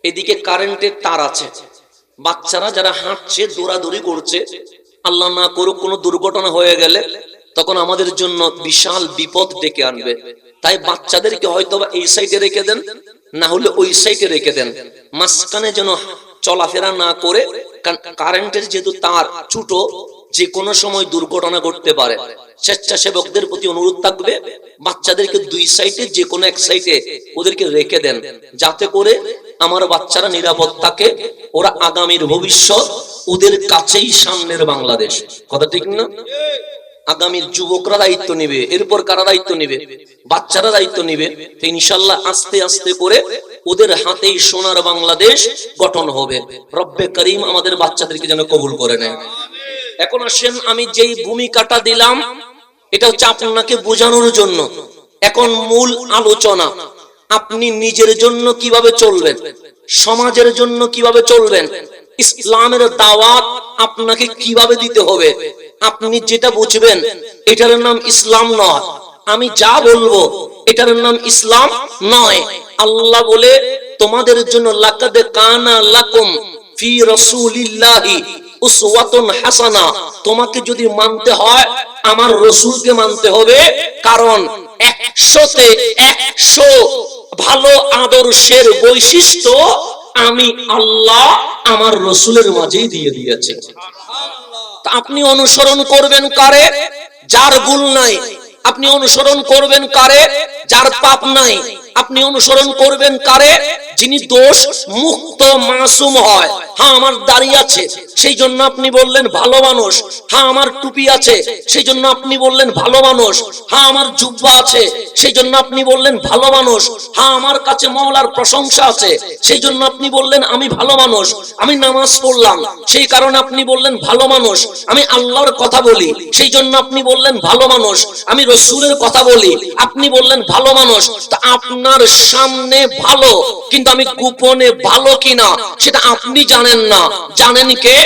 এদিকে কারেন্টের তার আছে, বাচ্চারা যারা হাঁটছে, দৌড়াদৌড়ি করছে, আল্লাহ না করুক কোনো দুর্ঘটনা হয়ে গেলে তখন আমাদের জন্য বিশাল বিপদ ডেকে আনবে। তাই বাচ্চাদেরকে হয়তো এই সাইডে রেখে দেন, না হলে ওই সাইডে রেখে দেন, মাঝখানে যেন চলাফেরা না করে। কারণ কারেন্টের যেহেতু তার ছোট, যে কোনো সময় দুর্ঘটনা ঘটতে পারে। স্বেচ্ছাসেবকদের প্রতি অনুরোধ থাকবে, বাচ্চাদেরকে দুই সাইডে যে কোনো এক সাইডে ওদেরকে রেখে দেন, যাতে করে আমার বাচ্চারা নিরাপদ থাকে। ওরা আগামীর ভবিষ্যৎ, ওদের কাছেই সামনের বাংলাদেশ। কথা ঠিক না? আগামীর যুবকরা দায়িত্ব নিবে, এরপর কারা দায়িত্ব নিবে? বাচ্চারা দায়িত্ব নিবে। তো ইনশাআল্লাহ আস্তে আস্তে করে ওদের হাতেই সোনার বাংলাদেশ গঠন হবে। রব্বে করিম আমাদের বাচ্চাদেরকে যেন কবুল করে নেয়। এখন আসেন, আমি যেই ভূমিকাটা দিলাম এটা হচ্ছে আপনাকে বোঝানোর জন্য। এখন মূল আলোচনা, আপনি নিজের জন্য কিভাবে চলবেন, সমাজের জন্য কিভাবে চলবেন, ইসলামের দাওয়াত আপনাকে কিভাবে দিতে হবে। আপনি যেটা বুঝবেন এটার নাম ইসলাম নয়, আমি যা বলবো এটার নাম ইসলাম নয়। আল্লাহ বলে তোমাদের জন্য লাকাদ কানা লাকুম ফি রাসূলিল্লাহি উসওয়াতুন হাসানা। তোমাকে যদি মানতে হয় আমার রাসূলকে মানতে হবে, কারণ 100তে 100 ভালো আদর্শের বৈশিষ্ট্য আমি আল্লাহ আমার রাসূলের মাঝেই দিয়ে দিয়েছি। আপনি অনুসরণ করবেন কারে? যার ভুল নাই। আপনি অনুসরণ করবেন কারে? যার পাপ নাই। আপনি অনুসরণ করবেন কারে? যিনি দোষ মুক্ত মাসুম হয়। হ্যাঁ, আমার দাড়ি আছে সেই জন্য আপনি বললেন ভালো মানুষ। হ্যাঁ, আমার টুপি আছে সেই জন্য আপনি বললেন ভালো মানুষ। হ্যাঁ, আমার জুব্বা আছে সেই জন্য আপনি বললেন ভালো মানুষ। হ্যাঁ, আমার কাছে মাওলার প্রশংসা আছে সেই জন্য আপনি বললেন আমি ভালো মানুষ। আমি নামাজ পড়লাম সেই কারণে আপনি বললেন ভালো মানুষ। আমি আল্লাহর কথা বলি সেই জন্য আপনি বললেন ভালো মানুষ। আমি রাসূলের কথা বলি আপনি বললেন ভালো মানুষ। তা আপনার সামনে ভালো, কিন্তু আমি গোপনে ভালো কিনা সেটা আপনি জানেন না, জানেন কে?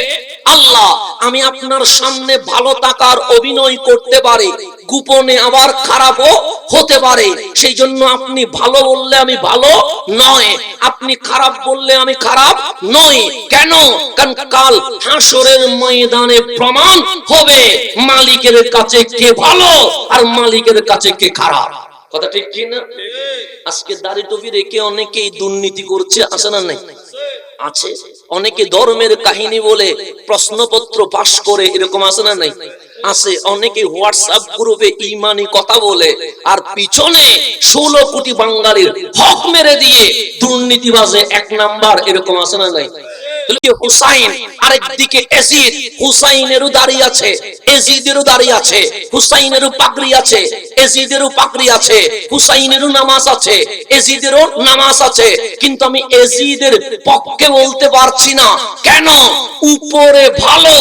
আল্লাহ। আমি আপনার সামনে ভালো থাকার অভিনয় করতে পারি, গোপনে আবার খারাপও হতে পারে। সেই জন্য আপনি ভালো বললে আমি ভালো নয়, আপনি খারাপ বললে আমি খারাপ নই। কেন? কারণ কাল হাসরের ময়দানে প্রমাণ হবে মালিকের কাছে কে ভালো আর মালিকের কাছে কে খারাপ। কথা ঠিক কি না? আজকে দাড়ি টুপি রেখে অনেকেই দুর্নীতি করছে, আছে না নাই? আছে। অনেকে ধর্মের কাহিনী বলে প্রশ্নপত্র পাশ করে, এরকম আছে না নাই? আছে। অনেকে হোয়াটসঅ্যাপ গ্রুপে ইমানি কথা বলে আর পিছনে 16 কোটি বাঙালির হক মেরে দিয়ে দুর্নীতিবাজে 1 নাম্বার, এরকম আছে না নাই? হুসাইন আরেকদিকে এজিদ, হুসাইনেরও দাড়ি আছে, এজিদেরও দাড়ি আছে, হুসাইনেরও পাগড়ি আছে, এজিদেরও পাগড়ি আছে, হুসাইনেরও নামাজ আছে, এজিদেরও নামাজ আছে। কিন্তু আমি এজিদের পক্ষে বলতে পারছি না। কেন? উপরে ভালো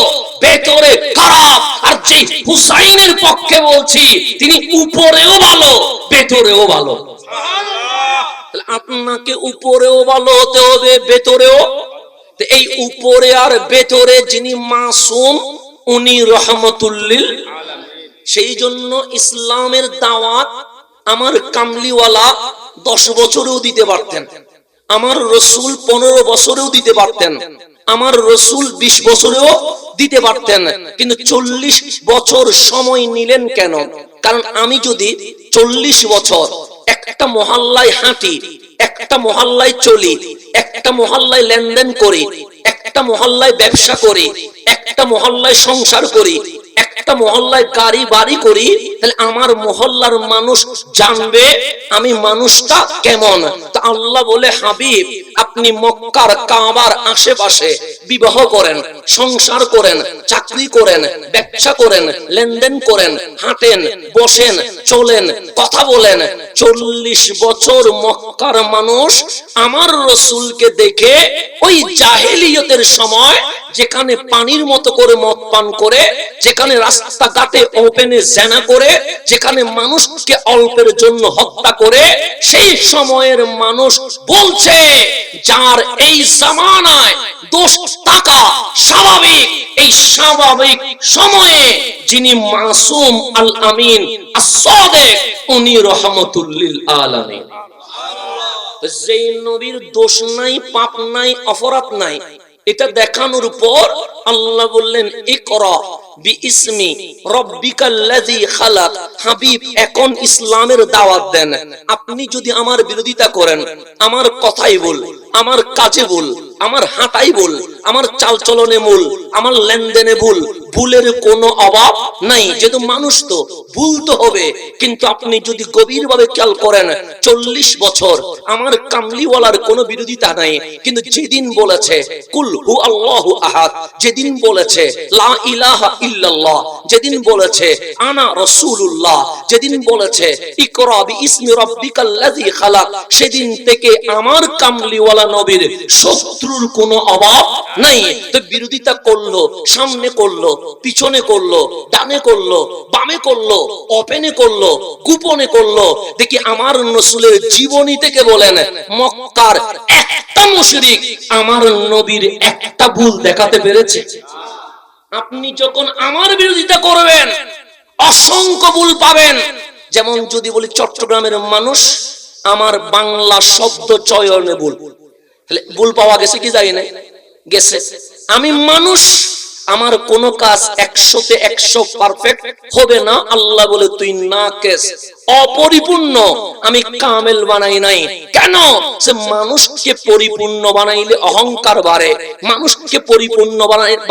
ভেতরে খারাপ। আর যে হুসাইনের পক্ষে বলছি তিনি উপরেও ভালো ভেতরেও ভালো। আপনাকে উপরেও ভালো হতে হবে, ভেতরেও। এই উপরে আর ভেতরে যিনি মাসুম উনি রহমতুল লিল আলামিন। সেই জন্য ইসলামের দাওয়াত আমার কামলিওয়ালা 10 বছরেও দিতে পারতেন, আমার রসুল 15 বছরেও দিতে পারতেন, আমার রসুল 20 বছরেও দিতে পারতেন, কিন্তু 40 বছর সময় নিলেন কেন? কারণ আমি যদি 40 বছর একটা মহল্লায় হাঁটি, একটা মহল্লায় চলি, একটা মহল্লায় লেনদেন করি, একটা মহল্লায় ব্যবসা করি, একটা মহল্লায় সংসার করি, একটা মহল্লায় গাড়ি বাড়ি করি, তাহলে আমার মহল্লার মানুষ জানবে আমি মানুষটা কেমন। তা আল্লাহ বলে, হাবিব আপনি মক্কার কাবার আশেপাশে বিবাহ করেন, সংসার করেন, চাকরি করেন, ব্যবসা করেন, লেনদেন করেন, হাঁটেন, বসেন, চলেন, কথা বলেন। 40 বছর মক্কার মানুষ আমার রসুলকে দেখে ওই জাহেলিয়তের সময় যেখানে পানির মতো করে মদ পান করে, যেখানে রাস্তাঘাটে ওপেনে জেনা করে, যেখানে মানুষকে অল্পের জন্য হত্যা করে, সেই সময়ের মানুষ বলছে যার এই জামানায় দোষ থাকা স্বাভাবিক, এই স্বাভাবিক সময়ে যিনি মাসুম আল আমিন as-সাদিক উনি রহমতুল লিল আলামিন। যেই নবীর দোষ নাই, পাপ নাই, অপরাধ নাই, এটা দেখানোর পর আল্লাহ বললেন ইকরা বিইসমি রাব্বিকাল্লাযী খালাক। হাবিব এখন ইসলামের দাওয়াত দেন। আপনি যদি আমার বিরোধিতা করেন, আমার কথাই বল, আমার কাজে বল, আমার হাঁটাই বল, আমার চালচলনে বল, আমার লেনদেনে ভুল, ভুলের কোনো অভাব নাই। যেহেতু মানুষ তো ভুল তো হবে, কিন্তু আপনি যদি গভীরভাবে খেয়াল করেন 40 বছর আমার কামলিওয়ালার কোনো বিরোধিতা নাই, কিন্তু যেদিন বলেছে কুল হু আল্লাহু আহাদ, যেদিন বলেছে লা ইলাহা ইল্লাল্লাহ, যেদিন বলেছে আনা রাসূলুল্লাহ, যেদিন বলেছে ইকরা বিইসমি রাব্বিকাল্লাযী খালাক, সেদিন থেকে আমার কামলিওয়ালা নবীর শত্রুর কোনো অভাব নাই। তো বিরোধিতা করলো, সামনে করলো, পিছনে করলো, ডানে করলো, বামে করলো, ওপেনে করলো, গোপনে করলো, দেখি আমার রাসূলের জীবনী থেকে বলেন মক্কার একটা মুশরিক আমার নবীর একটা ভুল দেখাতে পেরেছে? আপনি যখন আমার বিরোধিতা করবেন অসংখ্য ভুল পাবেন। যেমন যদি বলি চট্টগ্রামের মানুষ আমার বাংলা শব্দ চয়নে ভুল, তাহলে ভুল পাওয়া গেছে কি যায় না? গেছে। আমি মানুষ, আমার কোন কাজ 100-তে 100 পারফেক্ট হবে না। আল্লাহ বলে তুই নাকিস, অপরিপূর্ণ, আমি কামেল বানাই নাই। কেন? সে মানুষকে পরিপূর্ণ বানাইলে অহংকার বাড়ে, মানুষকে পরিপূর্ণ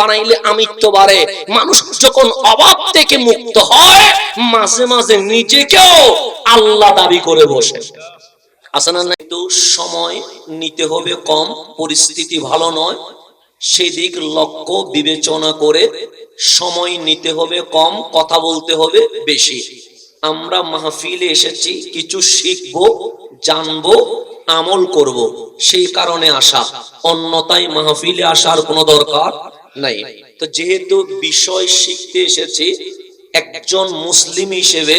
বানাইলে আমিত্ব বাড়ে। মানুষ যখন অভাব থেকে মুক্ত হয় মাঝে মাঝে নিজেকেও আল্লাহ দাবি করে বসে। আসলে না, একটু সময় নিতে হবে কম, পরিস্থিতি ভালো নয়, সেদিক লক্ষ্য বিবেচনা করে সময় নিতে হবে কম, কথা বলতে হবে বেশি। আমরা মাহফিলে এসেছি কিছু শিখবো, জানবো, আমল করব, সেই কারণে আসা, অন্যথায় মাহফিলে আসার কোনো দরকার নাই। তো যেহেতু বিষয় শিখতে এসেছি, একজন মুসলিম হিসেবে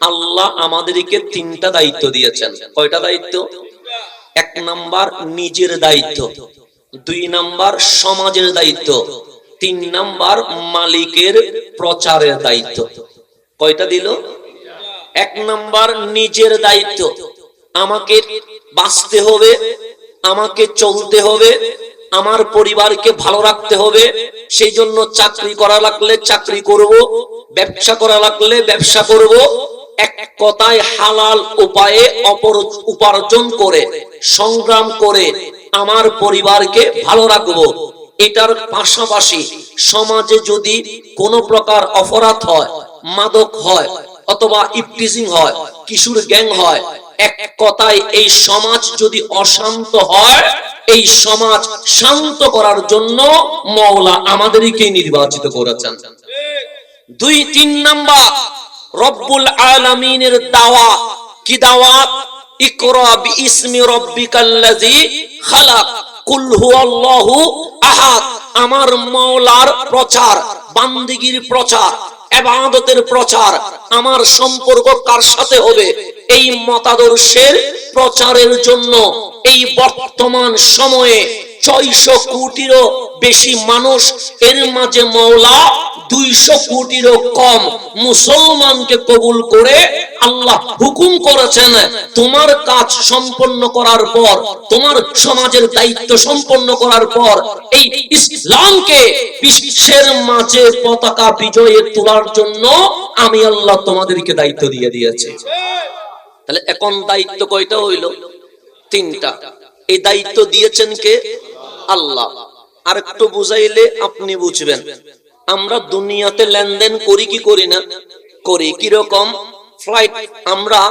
আল্লাহ আমাদেরকে 3টা দায়িত্ব দিয়েছেন। কয়টা দায়িত্ব? 1 নাম্বার নিজের দায়িত্ব, 2 নাম্বার সমাজের দায়িত্ব, 3 নাম্বার মালিকের প্রচারের দায়িত্ব। কয়টা দিল? 1 নাম্বার নিজের দায়িত্ব, আমাকে বাঁচতে হবে, আমাকে চলতে হবে, আমার পরিবারকে ভালো রাখতে হবে, সেই জন্য চাকরি করা লাগলে চাকরি করব, ব্যবসা করা লাগলে ব্যবসা করব, এক কথায় হালাল উপায়ে উপার্জন করে সংগ্রাম করে আমার পরিবারকে ভালো রাখবো। এটার পাশাপাশি সমাজে যদি কোনো প্রকার অপরাধ হয়, মাদক হয়, অথবা ইফটিজিং হয়, কিশোর গ্যাং হয়, এক কথায় এই সমাজ যদি অশান্ত হয়, এই সমাজ শান্ত করার জন্য মওলা আমাদেরকে নির্বাচিত করেছেন। 2-3 নাম্বার রব্বুল আলামিনের দাওয়াত। কি দাওয়াত? ইকরা বিইসমি রাব্বিকাল্লাযী খালাক, কুল হুয়াল্লাহু আহাদ। আমার মাওলার প্রচার, বান্দিগির প্রচার, ইবাদতের প্রচার, আমার সম্পর্ক কার সাথে হবে? এই মতাদর্শের প্রচারের জন্য এই বর্তমান সময়ে 600 কোটিরও বেশি মানুষ, এর মাঝে মওলা 200 কোটিরও কম মুসলমানকে কবুল করে আল্লাহ হুকুম করেছেন, তোমার কাজ সম্পন্ন করার পর, তোমার সমাজের দায়িত্ব সম্পন্ন করার পর এই ইসলামকে বিশ্বের মাঝে পতাকা বিজয়ে তোলার জন্য আমি আল্লাহ তোমাদেরকে দায়িত্ব দিয়ে দিয়েছি। তাহলে এখন দায়িত্ব কয়টা হইল? 3টা। এই দায়িত্ব দিয়েছেন কে? আল্লাহ। আর একটু বুঝাইলে আপনি বুঝবেন। আমরা দুনিয়াতে লেনদেন করি কি করি না? করি। কিরকম? ফ্লাইট, আমরা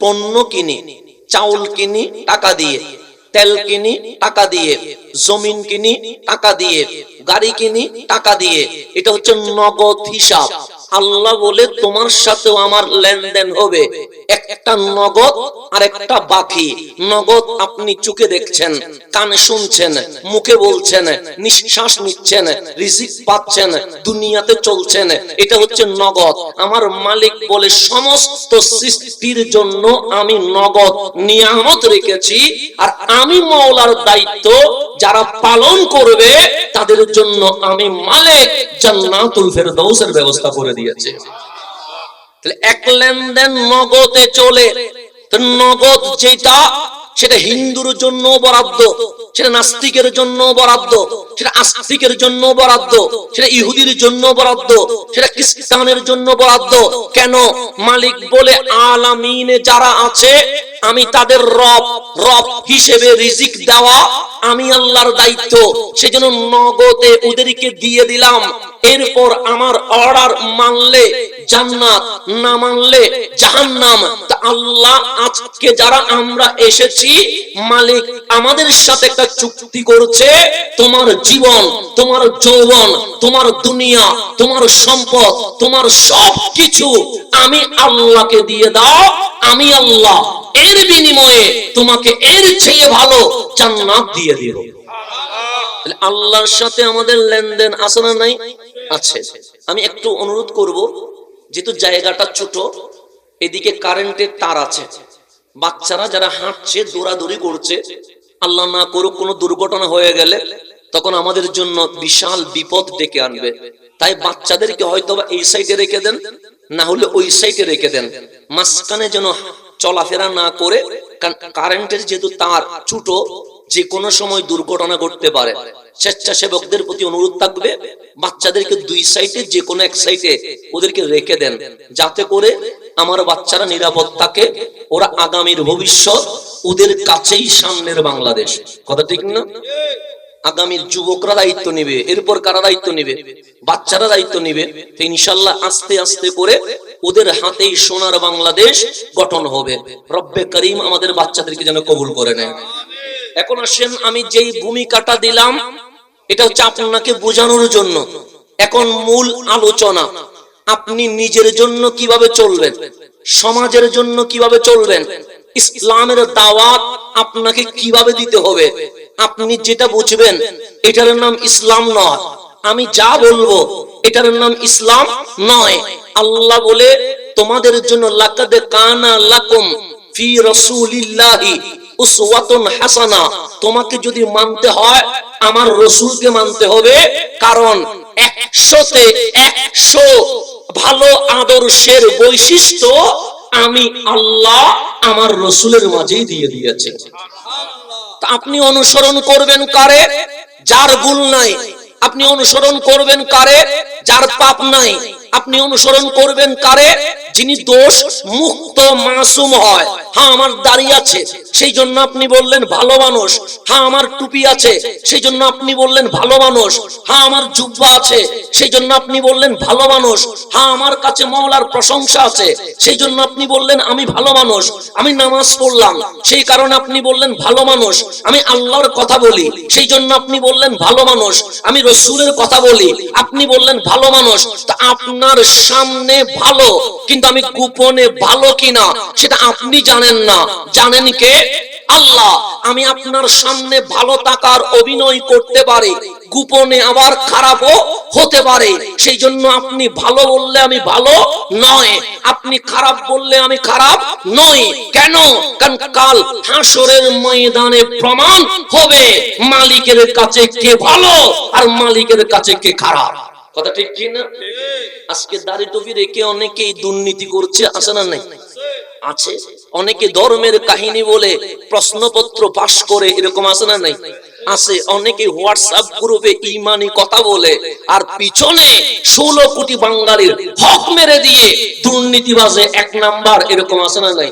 পণ্য কিনি, চাউল কিনি টাকা দিয়ে, তেল কিনি টাকা দিয়ে, জমিন কিনি টাকা দিয়ে, গাড়ি কিনি টাকা দিয়ে। এটা হচ্ছে নগদ হিসাব। আল্লাহ বলে তোমার সাথেও আমার লেনদেন হবে, একটা নগদ আর একটা বাকি। নগদ আপনি চোখে দেখছেন, কানে শুনছেন, মুখে বলছেন, নিঃশ্বাস নিচ্ছেন, রিজিক পাচ্ছেন, দুনিয়াতে চলছেন, এটা হচ্ছে নগদ। আমার মালিক বলে সমস্ত সৃষ্টির জন্য আমি নগদ নিয়ামত রেখেছি, আর আমি মাওলার দায়িত্ব যারা পালন করবে তাদের জন্য আমি মালিক জান্নাতুল ফেরদাউসের ব্যবস্থা করে দিয়েছি। তাহলে এক লেনদেন নগদে চলে। নগদ যেটা, সেটা হিন্দুর জন্য বরাদ্দ, সেটা নাস্তিকের জন্য বরাদ্দ, সেটা আস্তিকের জন্য বরাদ্দ, সেটা ইহুদির জন্য বরাদ্দ, সেটা খ্রিস্টানের জন্য বরাদ্দ। কেন? মালিক বলে আলামিনে যারা আছে আমি তাদের রব, রব হিসেবে রিজিক দেওয়া আমি আল্লাহর দায়িত্ব। সেজন্য নগদে ওদেরকে দিয়ে দিলাম। এরপর আমার অর্ডার মানলে জান্নাত, না মানলে জাহান্নাম। তা আল্লাহ আজকে যারা আমরা এসেছি, মালিক আমাদের সাথে একটা চুক্তি করছে, তোমার জীবন, তোমার যৌবন, তোমার দুনিয়া, তোমার সম্পদ, তোমার সব কিছু আমি আল্লাহকে দিয়ে দাও, আমি আল্লাহ এর বিনিময়ে তোমাকে এর চেয়ে ভালো জান্নাত দিয়ে দেব। আল্লাহর সাথে আমাদের লেনদেন আছে না নাই? আছে। আমি একটু অনুরোধ করব, যেহেতু জায়গাটা ছোট, এদিকে কারেন্টের তার আছে, বাচ্চারা যারা হাঁটছে, দৌড়াদৌড়ি করছে, আল্লাহ না করুক কোনো দুর্ঘটনা হয়ে গেলে তখন আমাদের জন্য বিশাল বিপদ ডেকে আনবে। তাই বাচ্চাদেরকে হয়তো এই সাইডে রেখে দেন, না হলে ওই সাইডে রেখে দেন, মাঝখানে যেন চলাফেরা না করে। কারেন্টের যেহেতু তার ছোট, যে কোনো সময় দুর্ঘটনা ঘটতে পারে। স্বেচ্ছাসেবকদের প্রতি অনুরোধ থাকবে, বাচ্চাদেরকে দুই সাইডে যে কোনো এক সাইডে ওদেরকে রেখে দেন, যাতে করে আমার বাচ্চারা নিরাপদ থাকে। ওরা আগামীর ভবিষ্যৎ, ওদের কাছেই সামনের বাংলাদেশ। কথা ঠিক না? আগামীর যুবকরা দায়িত্ব নিবে, এরপর কারা দায়িত্ব নিবে? বাচ্চারা দায়িত্ব নিবে। তো ইনশাআল্লাহ আস্তে আস্তে করে ওদের হাতেই সোনার বাংলাদেশ গঠন হবে। রব্বে করিম আমাদের বাচ্চাদেরকে যেন কবুল করে নেয়। এখন আসেন, আমি যেই ভূমিকাটা দিলাম এটা হচ্ছে আপনাকে বোঝানোর জন্য। এখন মূল আলোচনা, আপনি নিজের জন্য কিভাবে চলবেন, সমাজের জন্য কিভাবে চলবেন, ইসলামের দাওয়াত আপনাকে কিভাবে দিতে হবে। আপনি যেটা বুঝবেন এটার নাম ইসলাম নয়, আমি যা বলবো এটার নাম ইসলাম নয়। আল্লাহ বলে তোমাদের জন্য লাকাদ কানা লাকুম ফি রাসূলিল্লাহি উসওয়াতুন হাসানা। তোমাকে যদি মানতে হয় আমার রাসূলকে মানতে হবে, কারণ 100তে 100 ভালো আদর্শের বৈশিষ্ট্য আমি আল্লাহ আমার রাসূলের মাঝেই দিয়ে দিয়েছি। আপনি অনুসরণ করবেন কারে? যার ভুল নাই। আপনি অনুসরণ করবেন কারে? যার পাপ নাই। আপনি অনুসরণ করবেন কারে? যিনি দোষ মুক্ত মাসুম হয়। হ্যাঁ, আমার দাড়ি আছে সেই জন্য আপনি বললেন ভালো মানুষ। হ্যাঁ, আমার টুপি আছে সেই জন্য আপনি বললেন ভালো মানুষ। হ্যাঁ, আমার জুব্বা আছে সেই জন্য আপনি বললেন ভালো মানুষ। হ্যাঁ, আমার কাছে মাওলার প্রশংসা আছে সেই জন্য আপনি বললেন আমি ভালো মানুষ। আমি নামাজ পড়লাম সেই কারণে আপনি বললেন ভালো মানুষ। আমি আল্লাহর কথা বলি সেই জন্য আপনি বললেন ভালো মানুষ। আমি রাসূলের কথা বলি আপনি বললেন ভালো মানুষ। তা আপনার সামনে ভালো, কিন্তু আমি গোপনে ভালো কিনা সেটা আপনি জানেন না, জানেন কে? আল্লাহ। আমি আপনার সামনে ভালো থাকার অভিনয় করতে পারি, গোপনে আবার খারাপও হতে পারে। সেই জন্য আপনি ভালো বললে আমি ভালো নয়, আপনি খারাপ বললে আমি খারাপ নই। কেন? কারণ কাল হাসরের ময়দানে প্রমাণ হবে মালিকের কাছে কে ভালো আর মালিকের কাছে কে খারাপ। কথা ঠিক কি না? আজকে দাড়ি টুপি রেখে অনেকেই দুর্নীতি করছে, আছে না নাই? আছে। অনেকে ধর্মের কাহিনী বলে প্রশ্নপত্র পাশ করে, এরকম আছে না নাই? আছে। অনেকে হোয়াটসঅ্যাপ গ্রুপে ইমানি কথা বলে আর পিছনে 16 কোটি বাঙালির হক মেরে দিয়ে দুর্নীতিবাজে 1 নাম্বার, এরকম আছে না নাই?